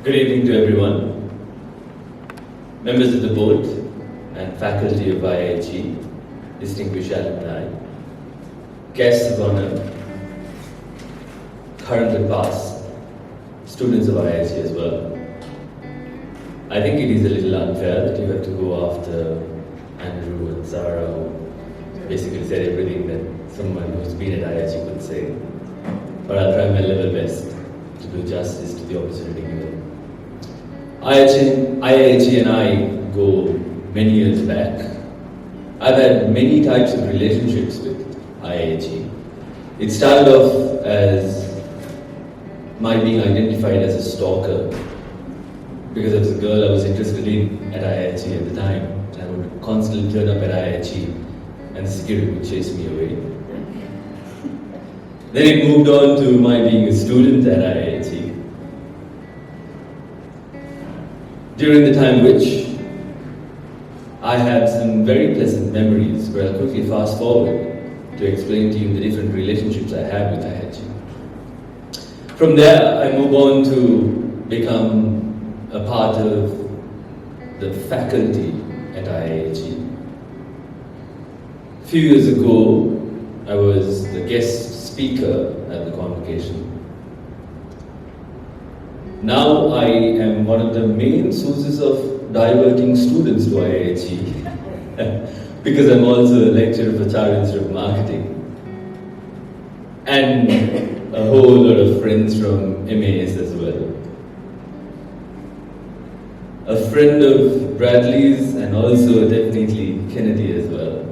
Good evening to everyone, members of the board and faculty of IIHE, distinguished alumni, guests of honor, current and past, students of IIHE as well. I think it is a little unfair that you have to go after Andrew and Zara, who basically said everything that someone who's been at IIHE could say. But I'll try my level best to do justice to the opportunity given. IIHE and I go many years back. I've had many types of relationships with IIHE. It started off as my being identified as a stalker because there was a girl I was interested in at IIHE at the time, and I would constantly turn up at IIHE and the security would chase me away. Then it moved on to my being a student at IIHE. During the time which I had some very pleasant memories, where I'll quickly fast forward to explain to you the different relationships I had with IIHE. From there, I move on to become a part of the faculty at IIHE. A few years ago, I was the guest speaker at the convocation. Now I am one of the main sources of diverting students to IIHE because I'm also a lecturer for Chartered Institute of Marketing and a whole lot of friends from MAS as well. A friend of Bradley's and also definitely Kennedy as well.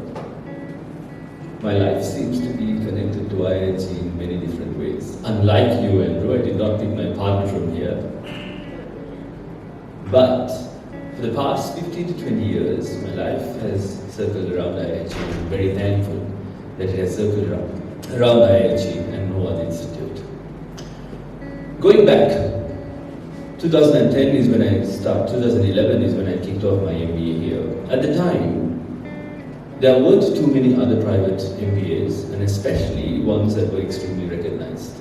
My life seems to be connected to IIHE in many different ways. Unlike you, Andrew, I did not pick my partner from here. But for the past 15 to 20 years, my life has circled around IIHE. I'm very thankful that it has circled around IIHE and no other institute. Going back, 2010 is when I started, 2011 is when I kicked off my MBA here. At the time, there weren't too many other private MBAs, and especially ones that were extremely recognized.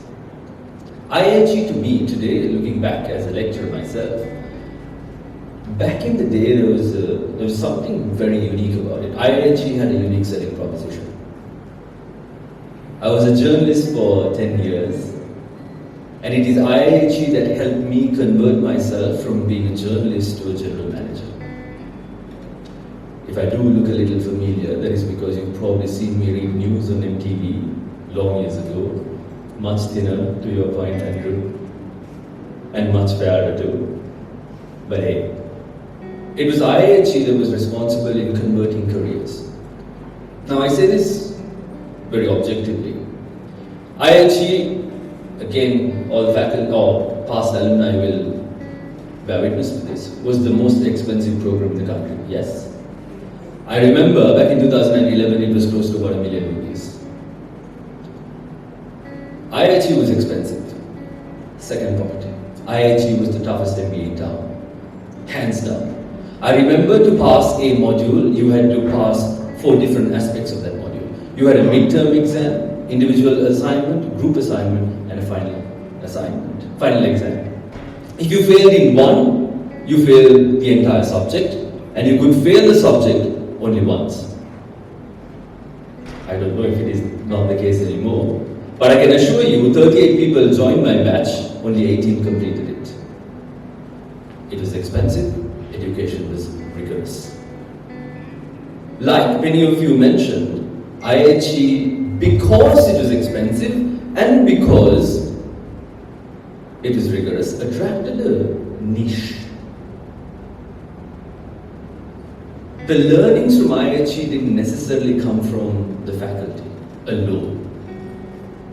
IIHE to me today, looking back as a lecturer myself, back in the day there was something very unique about it. IIHE had a unique selling proposition. I was a journalist for 10 years, and it is IIHE that helped me convert myself from being a journalist to a general manager. If I do look a little familiar, that is because you've probably seen me read news on MTV long years ago. Much thinner, to your point, Andrew, and much fairer too. But hey, it was IIHE that was responsible in converting careers. Now I say this very objectively. IIHE, again, all faculty or past alumni will bear witness to this, was the most expensive program in the country. Yes. I remember back in 2011 it was close to about $1 million rupees. IIHE was expensive. Second point, IIHE was the toughest MBA in town, hands down. I remember to pass a module, you had to pass 4 different aspects of that module. You had a midterm exam, individual assignment, group assignment, and a final exam. If you failed in one, you failed the entire subject, and you could fail the subject only once. I don't know if it is not the case anymore, but I can assure you 38 people joined my batch, only 18 completed it. It was expensive, education was rigorous. Like many of you mentioned, IIHE, because it was expensive and because it was rigorous, attracted a niche. The learnings from IIHE didn't necessarily come from the faculty alone.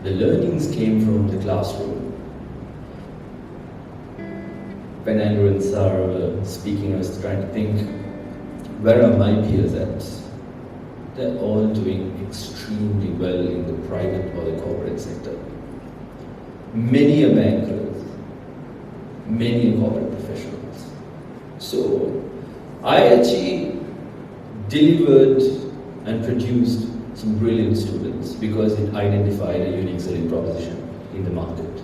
The learnings came from the classroom. When Andrew and Sarah were speaking, I was trying to think, where are my peers at? They're all doing extremely well in the private or the corporate sector. Many are bankers, many are corporate professionals. So, IIHE delivered and produced some brilliant students because it identified a unique selling proposition in the market.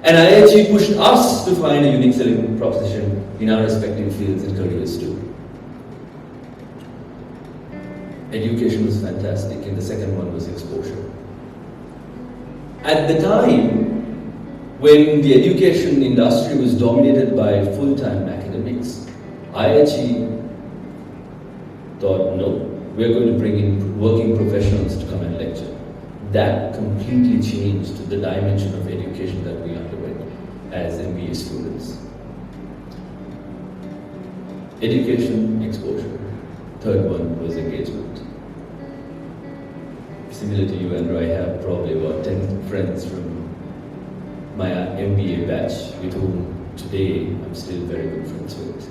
And IIHE pushed us to find a unique selling proposition in our respective fields and careers too. Education was fantastic, and the second one was exposure. At the time, when the education industry was dominated by full-time academics, IIHE thought, no, we're going to bring in working professionals to come and lecture. That completely changed the dimension of education that we underwent as MBA students. Education, exposure. Third one was engagement. Similar to you, Andrew, I have probably about 10 friends from my MBA batch with whom today I'm still very good friends with.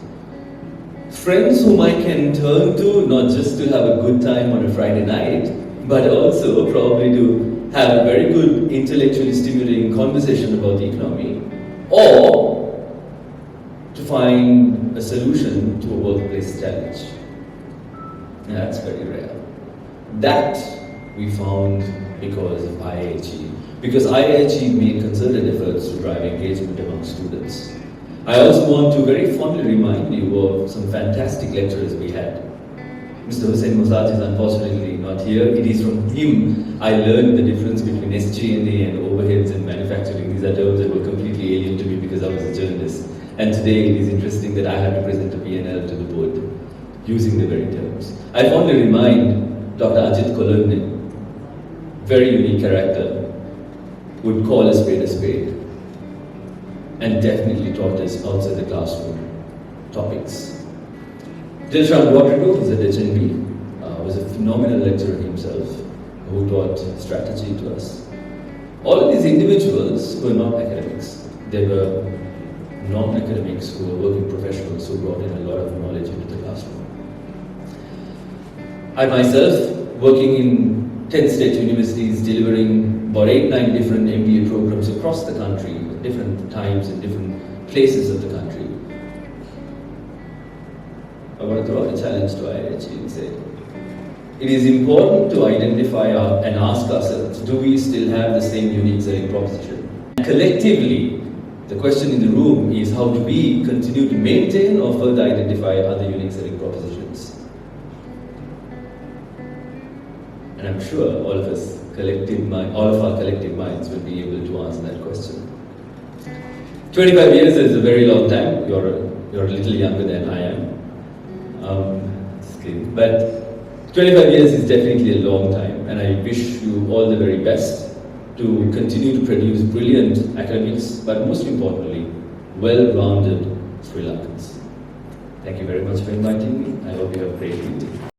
Friends whom I can turn to not just to have a good time on a Friday night, but also probably to have a very good intellectually stimulating conversation about the economy, or to find a solution to a workplace challenge. And that's very rare. That we found because of IIHE. Because IIHE made concerted efforts to drive engagement among students. I also want to very fondly remind you of some fantastic lecturers we had. Mr. Hussain Musaj is unfortunately not here. It is from him I learned the difference between SG&A and overheads in manufacturing. These are terms that were completely alien to me because I was a journalist. And today it is interesting that I have to present a P&L to the board using the very terms. I fondly remind Dr. Ajit Colombo, very unique character, would call a spade, and definitely taught us outside the classroom topics. Rodrigo was at HNB, was a phenomenal lecturer himself, who taught strategy to us. All of these individuals were not academics. They were non-academics who were working professionals who brought in a lot of knowledge into the classroom. I myself, working in 10 state universities, delivering about 8-9 different MBA programs across the country, at different times in different places of the country. I want to throw out a challenge to IIHE and say, it is important to identify and ask ourselves, do we still have the same unique selling proposition? Collectively, the question in the room is, how do we continue to maintain or further identify other unique selling propositions? And I'm sure all of our collective minds will be able to answer that question. 25 years is a very long time. You're a little younger than I am. Just kidding. But 25 years is definitely a long time, and I wish you all the very best to continue to produce brilliant academics, but most importantly, well-rounded Sri Lankans. Thank you very much for inviting me. I hope you have a great meeting.